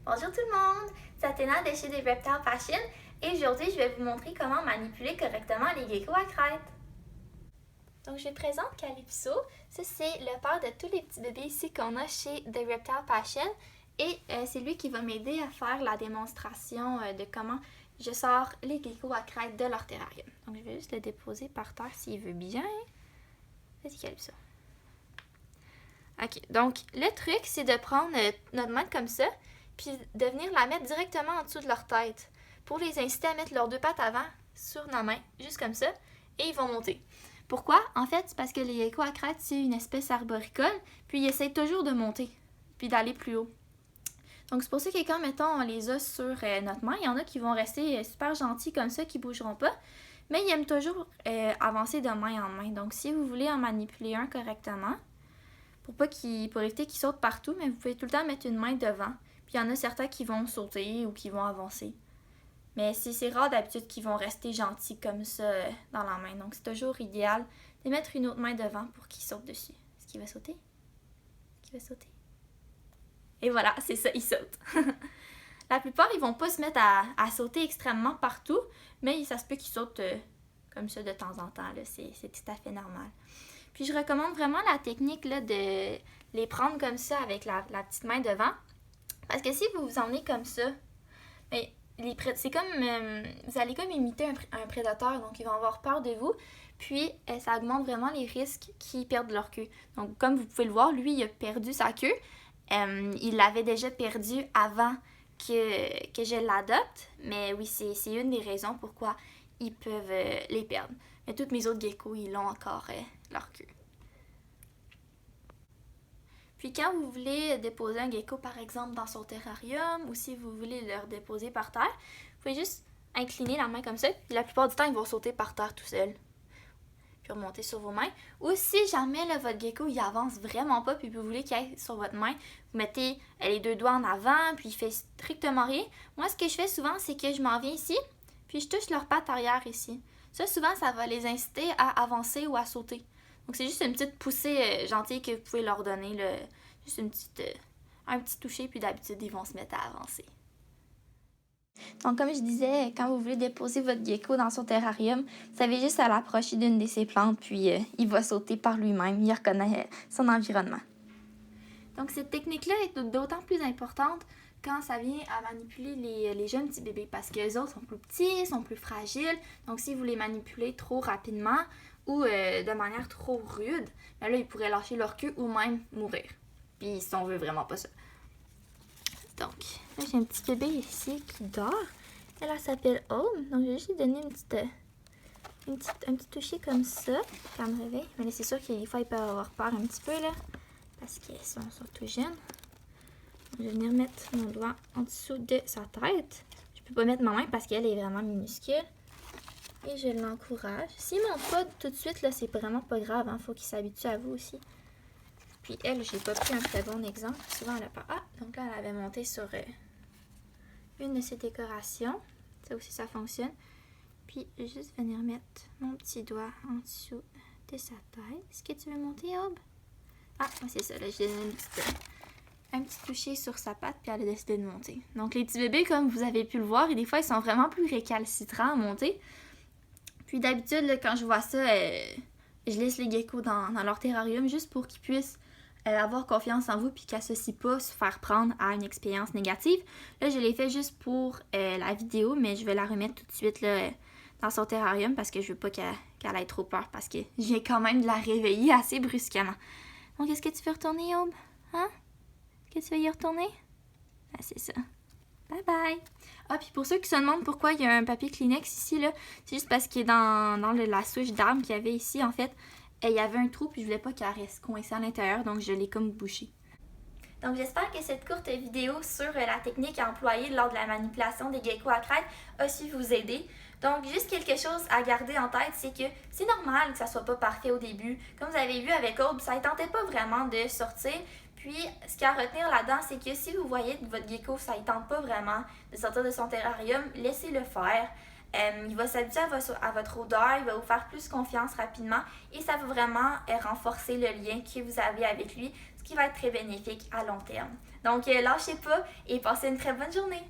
Bonjour tout le monde, c'est Athéna de chez The Reptile Passion et aujourd'hui je vais vous montrer comment manipuler correctement les geckos à crête. Donc je vous présente Calypso, ça c'est le père de tous les petits bébés ici qu'on a chez The Reptile Passion et c'est lui qui va m'aider à faire la démonstration de comment je sors les geckos à crête de leur terrarium. Donc je vais juste le déposer par terre s'il veut bien. Vas-y Calypso. Ok, donc le truc c'est de prendre notre main comme ça puis de venir la mettre directement en dessous de leur tête pour les inciter à mettre leurs deux pattes avant sur nos mains, juste comme ça, et ils vont monter. Pourquoi? En fait, c'est parce que les geckos à crête, c'est une espèce arboricole, puis ils essayent toujours de monter, puis d'aller plus haut. Donc c'est pour ça que quand, mettons, on les a sur notre main, il y en a qui vont rester super gentils comme ça, qui ne bougeront pas, mais ils aiment toujours avancer de main en main. Donc si vous voulez en manipuler un correctement, pour éviter qu'ils sautent partout, mais vous pouvez tout le temps mettre une main devant. Puis il y en a certains qui vont sauter ou qui vont avancer. Mais c'est rare d'habitude qu'ils vont rester gentils comme ça dans la main. Donc c'est toujours idéal de mettre une autre main devant pour qu'ils sautent dessus. Est-ce qu'il va sauter? Est-ce qu'il va sauter? Et voilà, c'est ça, ils sautent. La plupart, ils vont pas se mettre à sauter extrêmement partout, mais ça se peut qu'ils sautent comme ça de temps en temps. C'est tout à fait normal. Puis je recommande vraiment la technique là, de les prendre comme ça avec la petite main devant. Parce que si vous vous emmenez comme ça, c'est comme vous allez comme imiter un prédateur, donc ils vont avoir peur de vous. Puis ça augmente vraiment les risques qu'ils perdent leur queue. Donc comme vous pouvez le voir, lui il a perdu sa queue. Il l'avait déjà perdu avant que je l'adopte. Mais oui, c'est une des raisons pourquoi ils peuvent les perdre. Mais tous mes autres geckos, ils ont encore leur queue. Puis quand vous voulez déposer un gecko, par exemple, dans son terrarium, ou si vous voulez le redéposer par terre, vous pouvez juste incliner la main comme ça, puis la plupart du temps, ils vont sauter par terre tout seuls. Puis remonter sur vos mains. Ou si jamais là, votre gecko, il avance vraiment pas, puis vous voulez qu'il aille sur votre main, vous mettez les deux doigts en avant, puis il fait strictement rien. Moi, ce que je fais souvent, c'est que je m'en viens ici, puis je touche leur patte arrière ici. Ça, souvent, ça va les inciter à avancer ou à sauter. Donc, c'est juste une petite poussée gentille que vous pouvez leur donner. Là. Juste un petit toucher, puis d'habitude, ils vont se mettre à avancer. Donc, comme je disais, quand vous voulez déposer votre gecko dans son terrarium, vous avez juste à l'approcher d'une de ces plantes, puis il va sauter par lui-même. Il reconnaît son environnement. Donc, cette technique-là est d'autant plus importante quand ça vient à manipuler les jeunes petits bébés parce que les autres sont plus petits, sont plus fragiles. Donc, si vous les manipulez trop rapidement ou de manière trop rude, bien là, ils pourraient lâcher leur queue ou même mourir. Puis, si on veut vraiment pas ça. Donc, là, j'ai un petit bébé ici qui dort. Elle s'appelle Home. Donc, je vais juste lui donner un petit toucher comme ça. Quand elle me réveille. Mais là, c'est sûr qu'il faut peut avoir peur un petit peu, là. Parce qu'ils sont tout jeunes. Je vais venir mettre mon doigt en dessous de sa tête. Je peux pas mettre ma main parce qu'elle est vraiment minuscule. Et je l'encourage. S'il monte pas tout de suite, là, c'est vraiment pas grave. Hein. Faut qu'il s'habitue à vous aussi. Puis elle, j'ai pas pris un très bon exemple. Souvent, elle a pas. Ah, donc là, elle avait monté sur une de ses décorations. Ça aussi, ça fonctionne. Puis, je vais juste venir mettre mon petit doigt en dessous de sa tête. Est-ce que tu veux monter, Aube? Ah, c'est ça. Là, j'ai donné un petit toucher sur sa patte, puis elle a décidé de monter. Donc, les petits bébés, comme vous avez pu le voir, et des fois, ils sont vraiment plus récalcitrants à monter. Puis, d'habitude, là, quand je vois ça, je laisse les geckos dans leur terrarium juste pour qu'ils puissent avoir confiance en vous puis qu'ils n'associent pas se faire prendre à une expérience négative. Là, je l'ai fait juste pour la vidéo, mais je vais la remettre tout de suite là, dans son terrarium parce que je veux pas qu'elle ait trop peur parce que je viens quand même de la réveiller assez brusquement. Donc, est-ce que tu veux retourner, Aube? Hein? Est-ce que tu veux y retourner? Ah, c'est ça. Bye bye! Ah, puis pour ceux qui se demandent pourquoi il y a un papier Kleenex ici, là, c'est juste parce que dans la souche d'arbre qu'il y avait ici, en fait, il y avait un trou, puis je voulais pas qu'elle reste coincée à l'intérieur, donc je l'ai comme bouché. Donc j'espère que cette courte vidéo sur la technique à employer lors de la manipulation des geckos à crête a su vous aider. Donc juste quelque chose à garder en tête, c'est que c'est normal que ça soit pas parfait au début. Comme vous avez vu avec Aube, ça ne tentait pas vraiment de sortir. Puis, ce qu'il y a à retenir là-dedans, c'est que si vous voyez que votre gecko, ça ne tente pas vraiment de sortir de son terrarium, laissez-le faire. Il va s'habituer à votre odeur, il va vous faire plus confiance rapidement et ça va vraiment renforcer le lien que vous avez avec lui. ce qui va être très bénéfique à long terme. Donc, lâchez pas et passez une très bonne journée.